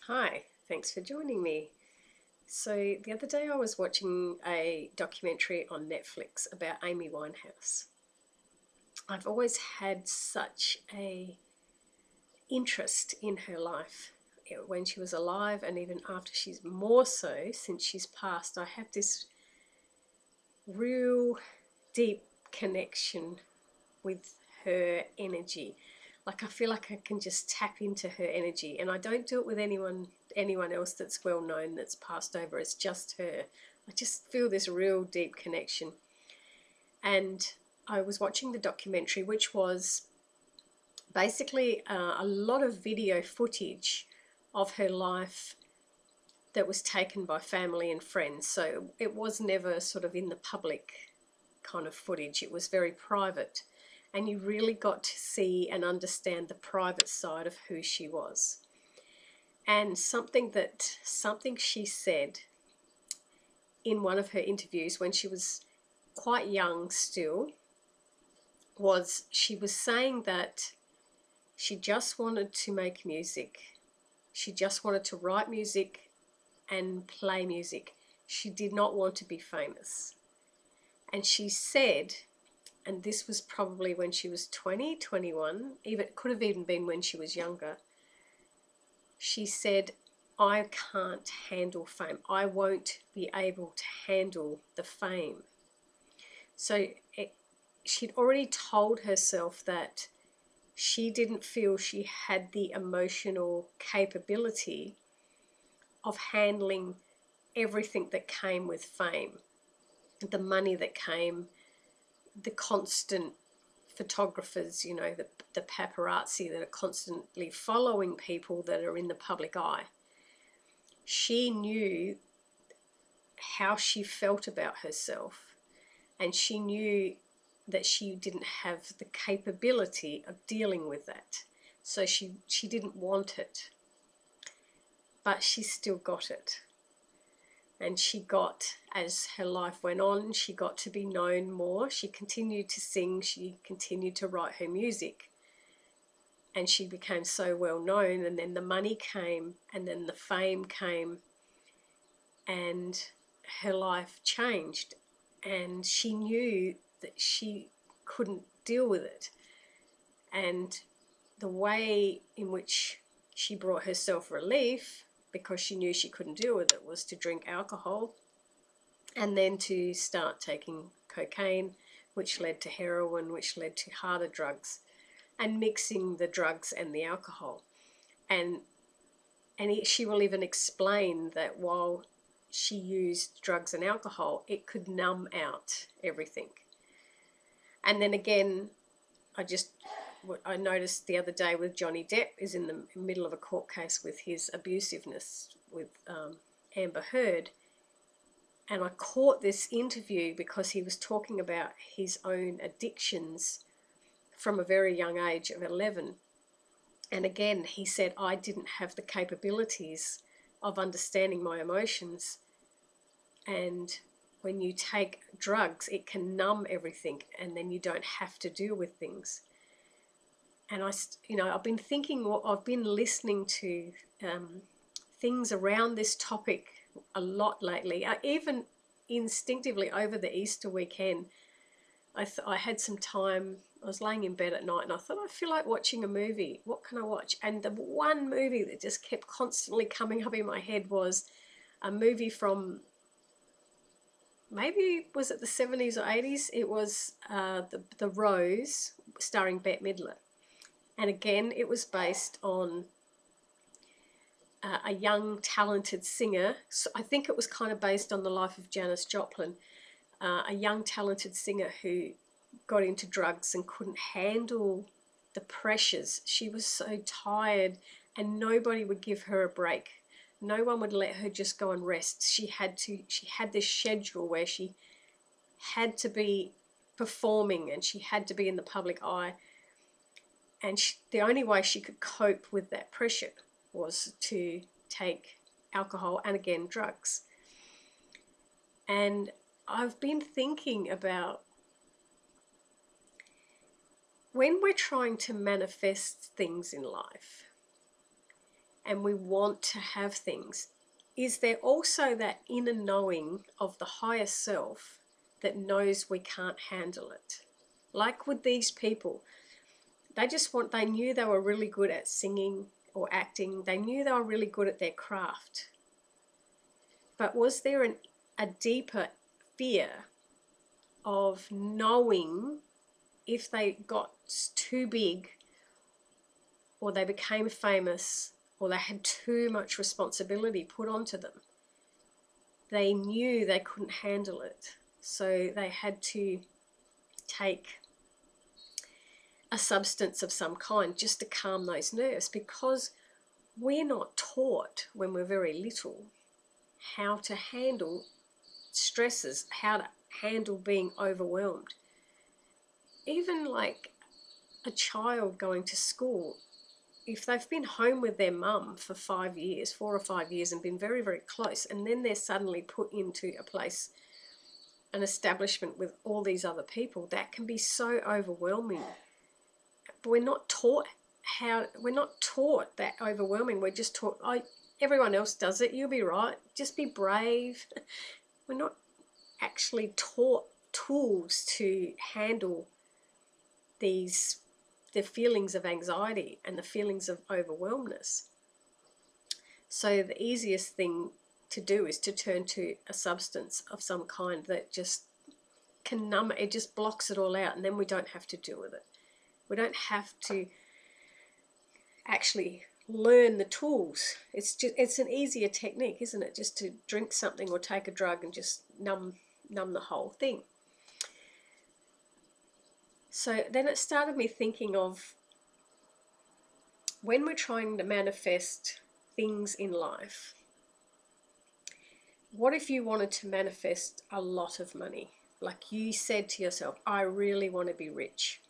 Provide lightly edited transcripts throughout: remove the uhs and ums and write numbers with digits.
Hi, thanks for joining me. So, the other day I was watching a documentary on Netflix about Amy Winehouse. I've always had such a interest in her life when she was alive, and even after she's more so since she's passed. I have this real deep connection with her energy. Like, I feel like I can just tap into her energy, and I don't do it with anyone else that's well known that's passed over. It's just her. I just feel this real deep connection. And I was watching the documentary, which was basically a lot of video footage of her life that was taken by family and friends. So it was never sort of in the public kind of footage. It was very private, and you really got to see and understand the private side of who she was. And something she said in one of her interviews when she was quite young still was she was saying that she just wanted to make music. She just wanted to write music and play music. She did not want to be famous. And she said, and this was probably when she was 20, 21, even it could have even been when she was younger. She said, I can't handle fame. I won't be able to handle the fame. So she'd already told herself that she didn't feel she had the emotional capability of handling everything that came with fame, the money that came, the constant photographers, the paparazzi that are constantly following people that are in the public eye. She knew how she felt about herself, and she knew that she didn't have the capability of dealing with that. So she didn't want it, but she still got it. And she got, as her life went on, she got to be known more. She continued to sing, she continued to write her music, and she became so well known. And then the money came, and then the fame came, and her life changed. And she knew that she couldn't deal with it. And the way in which she brought herself relief, because she knew she couldn't deal with it, was to drink alcohol and then to start taking cocaine, which led to heroin, which led to harder drugs, and mixing the drugs and the alcohol. And she will even explain that while she used drugs and alcohol, it could numb out everything. And then again, I noticed the other day with Johnny Depp is in the middle of a court case with his abusiveness with Amber Heard. And I caught this interview because he was talking about his own addictions from a very young age of 11. And again, he said, I didn't have the capabilities of understanding my emotions. And when you take drugs, it can numb everything, and then you don't have to deal with things. And I've been thinking, I've been listening to things around this topic a lot lately. Even instinctively over the Easter weekend, I had some time. I was laying in bed at night and I thought, I feel like watching a movie. What can I watch? And the one movie that just kept constantly coming up in my head was a movie from, maybe was it the 70s or 80s? It was the Rose, starring Bette Midler. And again, it was based on a young, talented singer. So I think it was kind of based on the life of Janis Joplin, a young, talented singer who got into drugs and couldn't handle the pressures. She was so tired, and nobody would give her a break. No one would let her just go and rest. She had this schedule where she had to be performing and she had to be in the public eye. And the only way she could cope with that pressure was to take alcohol and, again, drugs. And I've been thinking about when we're trying to manifest things in life, and we want to have things, is there also that inner knowing of the higher self that knows we can't handle it? Like with these people, they knew they were really good at singing or acting. They knew they were really good at their craft. But was there a deeper fear of knowing if they got too big, or they became famous, or they had too much responsibility put onto them? They knew they couldn't handle it. So they had to take a substance of some kind just to calm those nerves, because we're not taught when we're very little how to handle stresses, how to handle being overwhelmed. Even like a child going to school, if they've been home with their mum for 5 years, 4 or 5 years, and been very, very close, and then they're suddenly put into a place, an establishment with all these other people, that can be so overwhelming. But we're not taught that overwhelming. We're just taught, oh, everyone else does it, you'll be right, just be brave. We're not actually taught tools to handle the feelings of anxiety and the feelings of overwhelmness. So the easiest thing to do is to turn to a substance of some kind that just can numb it. It just blocks it all out, and then we don't have to deal with it. We don't have to actually learn the tools. It's an easier technique, isn't it? Just to drink something or take a drug and just numb the whole thing. So then it started me thinking of, when we're trying to manifest things in life, what if you wanted to manifest a lot of money? Like you said to yourself, I really want to be rich.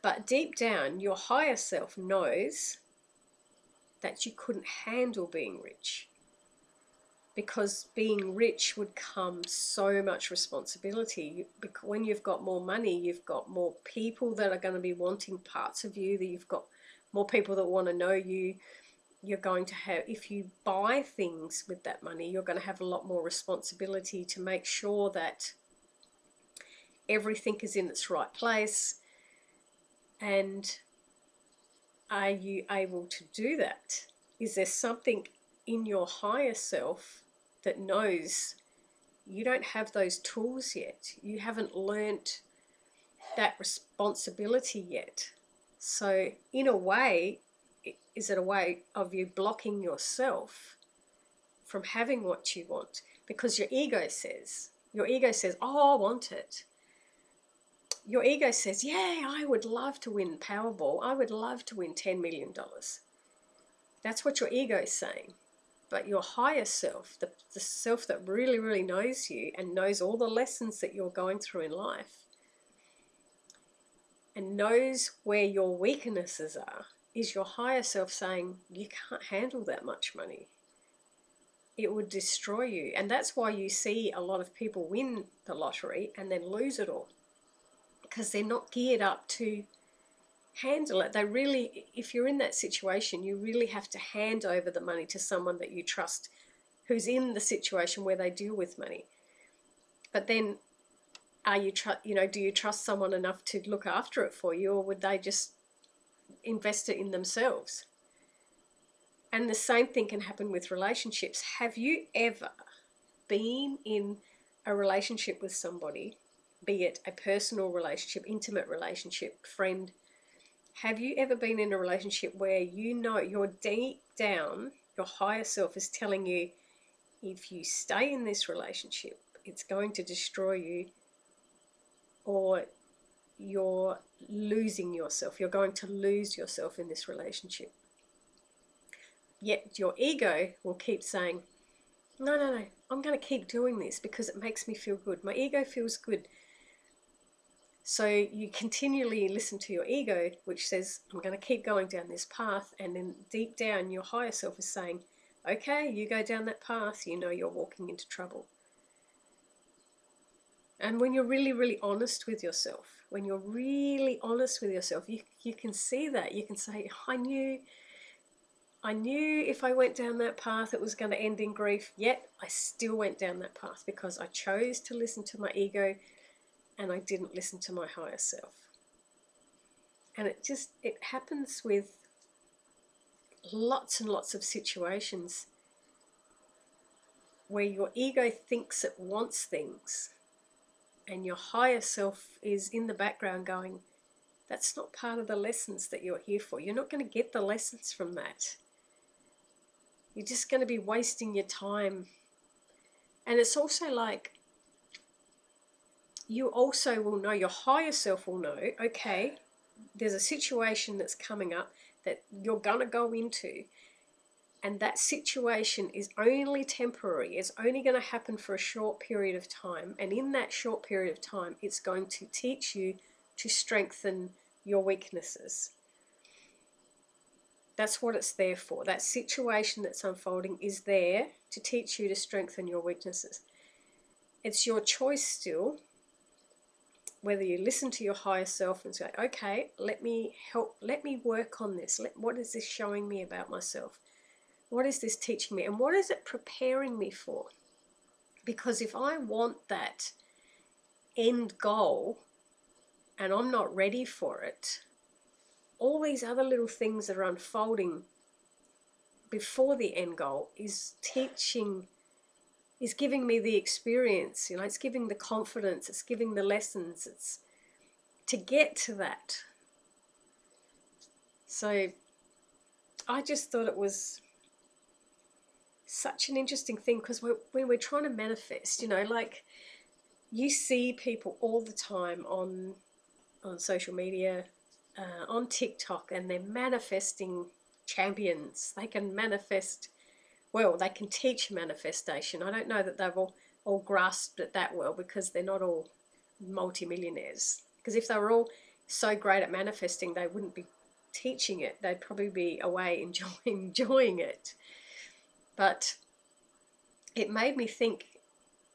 But deep down, your higher self knows that you couldn't handle being rich, because being rich would come so much responsibility. When you've got more money, you've got more people that are going to be wanting parts of you, that you've got more people that want to know you. You're going to have, if you buy things with that money, you're going to have a lot more responsibility to make sure that everything is in its right place. And are you able to do that? Is there something in your higher self that knows you don't have those tools yet? You haven't learnt that responsibility yet. So in a way, is it a way of you blocking yourself from having what you want? Because your ego says, oh, I want it. Your ego says, yeah, I would love to win Powerball. I would love to win $10 million. That's what your ego is saying. But your higher self, the self that really, really knows you and knows all the lessons that you're going through in life and knows where your weaknesses are, is your higher self saying, you can't handle that much money. It would destroy you. And that's why you see a lot of people win the lottery and then lose it all, because they're not geared up to handle it. They really, if you're in that situation, you really have to hand over the money to someone that you trust, who's in the situation where they deal with money. But then, do you trust someone enough to look after it for you, or would they just invest it in themselves? And the same thing can happen with relationships. Have you ever been in a relationship with somebody, be it a personal relationship, intimate relationship, friend? Have you ever been in a relationship where you know you're deep down, your higher self is telling you, if you stay in this relationship, it's going to destroy you, or you're losing yourself, you're going to lose yourself in this relationship? Yet your ego will keep saying, no, I'm going to keep doing this because it makes me feel good. My ego feels good. So you continually listen to your ego, which says, I'm going to keep going down this path. And then deep down, your higher self is saying, okay, you go down that path, you know you're walking into trouble. And when you're really, really honest with yourself, you can see that. You can say, I knew I knew if I went down that path it was going to end in grief, yet I still went down that path because I chose to listen to my ego and I didn't listen to my higher self. And it happens with lots and lots of situations where your ego thinks it wants things and your higher self is in the background going, that's not part of the lessons that you're here for. You're not going to get the lessons from that. You're just going to be wasting your time. And it's also like, you also will know, your higher self will know, okay, there's a situation that's coming up that you're going to go into, and that situation is only temporary. It's only going to happen for a short period of time. And in that short period of time, it's going to teach you to strengthen your weaknesses. That's what it's there for. That situation that's unfolding is there to teach you to strengthen your weaknesses. It's your choice still, whether you listen to your higher self and say, okay, let me work on this. What is this showing me about myself? What is this teaching me? And what is it preparing me for? Because if I want that end goal and I'm not ready for it, all these other little things that are unfolding before the end goal is giving me the experience, it's giving the confidence, it's giving the lessons, it's to get to that. So I just thought it was such an interesting thing, because when we're trying to manifest, like you see people all the time on social media, on TikTok, and they're manifesting champions. They can manifest, well, they can teach manifestation. I don't know that they've all grasped it that well, because they're not all multimillionaires. Because if they were all so great at manifesting, they wouldn't be teaching it. They'd probably be away enjoying it. But it made me think,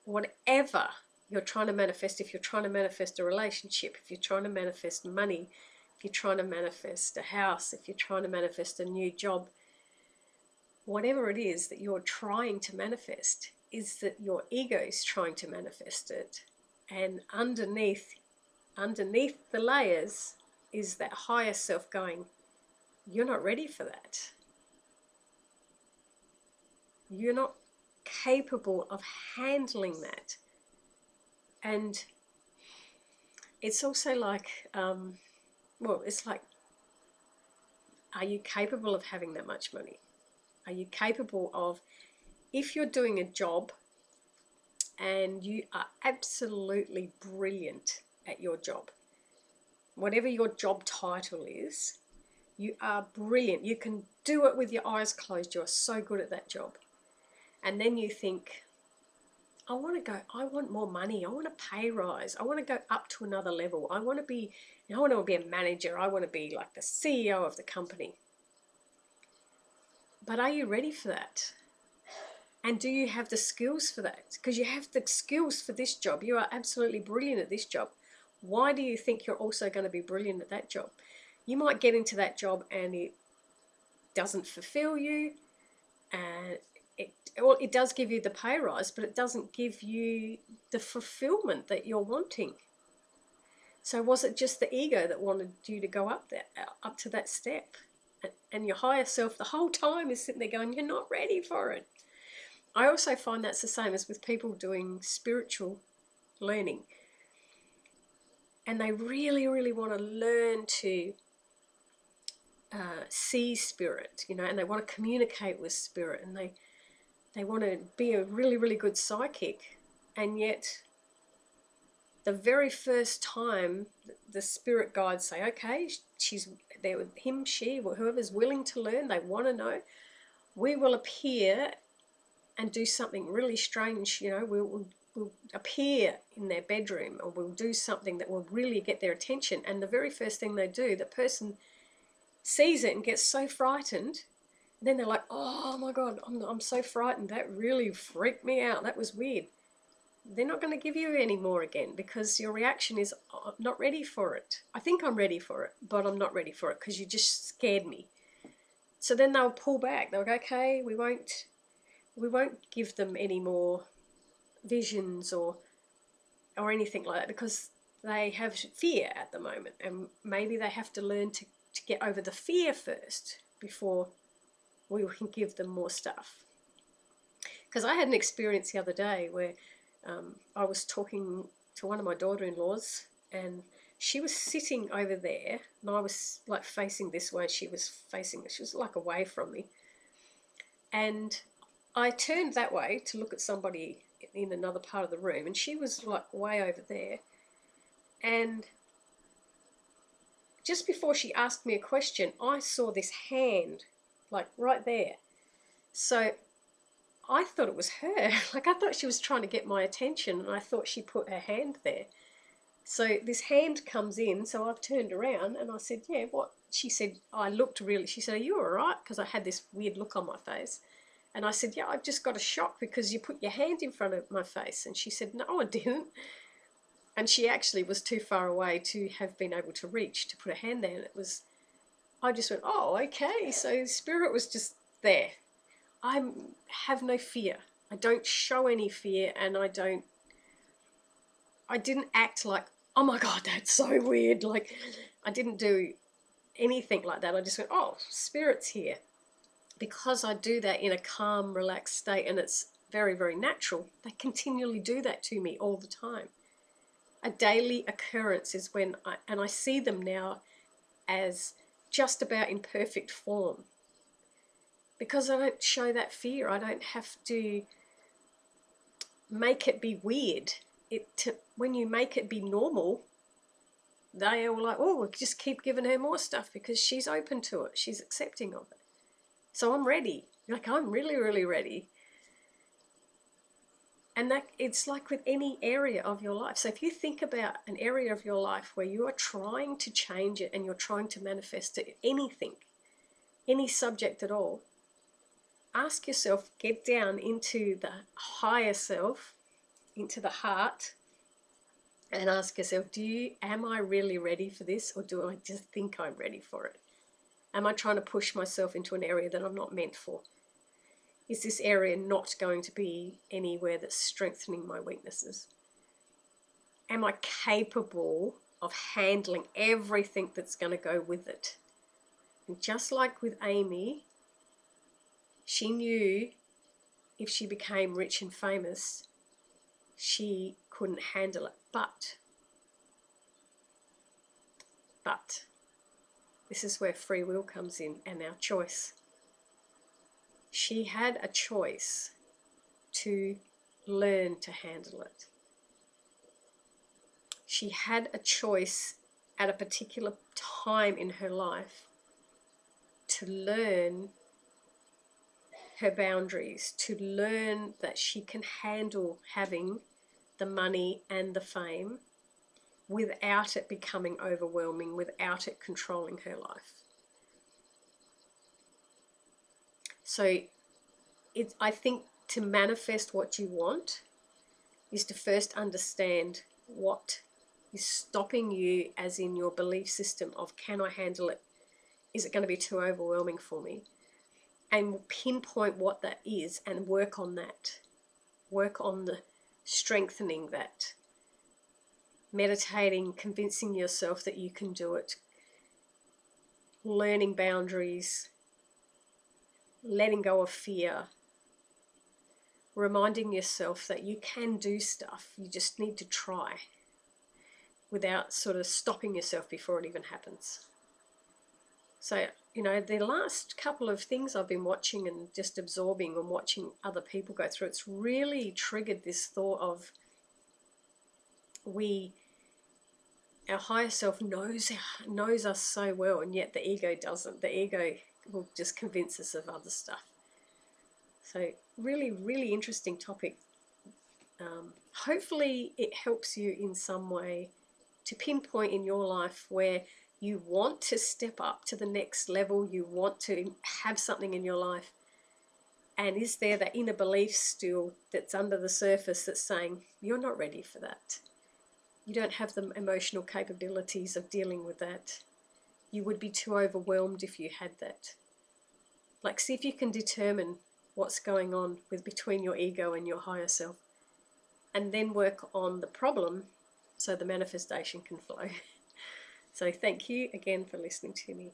whatever you're trying to manifest, if you're trying to manifest a relationship, if you're trying to manifest money, if you're trying to manifest a house, if you're trying to manifest a new job, whatever it is that you're trying to manifest, is that your ego is trying to manifest it. And underneath the layers is that higher self going, you're not ready for that. You're not capable of handling that. And it's also like, it's like, are you capable of having that much money? Are you capable of, if you're doing a job and you are absolutely brilliant at your job, whatever your job title is, you are brilliant. You can do it with your eyes closed. You're so good at that job. And then you think, I want more money. I want a pay rise. I want to go up to another level. I want to be a manager. I want to be like the CEO of the company. But are you ready for that? And do you have the skills for that? Because you have the skills for this job. You are absolutely brilliant at this job. Why do you think you're also going to be brilliant at that job? You might get into that job and it doesn't fulfill you, and it does give you the pay rise, but it doesn't give you the fulfillment that you're wanting. So was it just the ego that wanted you to go up to that step? And your higher self the whole time is sitting there going, you're not ready for it. I also find that's the same as with people doing spiritual learning. And they really, really want to learn to see spirit, and they want to communicate with spirit, and they want to be a really, really good psychic. And yet the very first time the spirit guides say, okay, she's there with him, she, whoever's willing to learn, they want to know, we will appear and do something really strange. We'll appear in their bedroom, or we'll do something that will really get their attention. And the very first thing they do, the person sees it and gets so frightened. And then they're like, oh my God, I'm so frightened. That really freaked me out. That was weird. They're not going to give you any more again, because your reaction is, I'm not ready for it. I think I'm ready for it, but I'm not ready for it because you just scared me. So then they'll pull back. They'll go, okay, we won't give them any more visions or anything like that, because they have fear at the moment, and maybe they have to learn to get over the fear first before we can give them more stuff. Because I had an experience the other day where I was talking to one of my daughter-in-laws, and she was sitting over there, and I was like facing this way. She was like away from me, and I turned that way to look at somebody in another part of the room, and she was like way over there. And just before she asked me a question, I saw this hand like right there. So I thought it was her. Like, I thought she was trying to get my attention, and I thought she put her hand there. So this hand comes in, so I've turned around and I said, yeah, what? She said, she said, are you all right? Because I had this weird look on my face. And I said, yeah, I just got a shock because you put your hand in front of my face. And she said, no, I didn't. And she actually was too far away to have been able to reach to put a hand there. And I just went, oh, okay. So Spirit was just there. I have no fear. I don't show any fear, and I didn't act like, oh my God, that's so weird. Like, I didn't do anything like that. I just went, oh, Spirit's here. Because I do that in a calm, relaxed state, and it's very, very natural, they continually do that to me all the time. A daily occurrence is when I see them now as just about in perfect form. Because I don't show that fear. I don't have to make it be weird. When you make it be normal, they are like, oh, we'll just keep giving her more stuff because she's open to it. She's accepting of it. So I'm ready. Like, I'm really, really ready. And that it's like with any area of your life. So if you think about an area of your life where you are trying to change it and you're trying to manifest it, anything, any subject at all, ask yourself, get down into the higher self, into the heart, and ask yourself, am I really ready for this, or do I just think I'm ready for it? Am I trying to push myself into an area that I'm not meant for? Is this area not going to be anywhere that's strengthening my weaknesses? Am I capable of handling everything that's going to go with it? And just like with Amy, she knew if she became rich and famous, she couldn't handle it. But this is where free will comes in, and our choice. She had a choice to learn to handle it. She had a choice at a particular time in her life to learn her boundaries, to learn that she can handle having the money and the fame without it becoming overwhelming, without it controlling her life. So I think to manifest what you want is to first understand what is stopping you, as in your belief system of, can I handle it? Is it going to be too overwhelming for me? And pinpoint what that is and work on that. Work on the strengthening that. Meditating, convincing yourself that you can do it. Learning boundaries. Letting go of fear. Reminding yourself that you can do stuff. You just need to try, without sort of stopping yourself before it even happens. So, the last couple of things I've been watching and just absorbing and watching other people go through, it's really triggered this thought of our higher self knows us so well, and yet the ego doesn't. The ego will just convince us of other stuff. So really, really interesting topic. Hopefully it helps you in some way to pinpoint in your life where you want to step up to the next level, you want to have something in your life, and is there that inner belief still that's under the surface that's saying, you're not ready for that. You don't have the emotional capabilities of dealing with that. You would be too overwhelmed if you had that. Like, see if you can determine what's going on with between your ego and your higher self, and then work on the problem so the manifestation can flow. So thank you again for listening to me.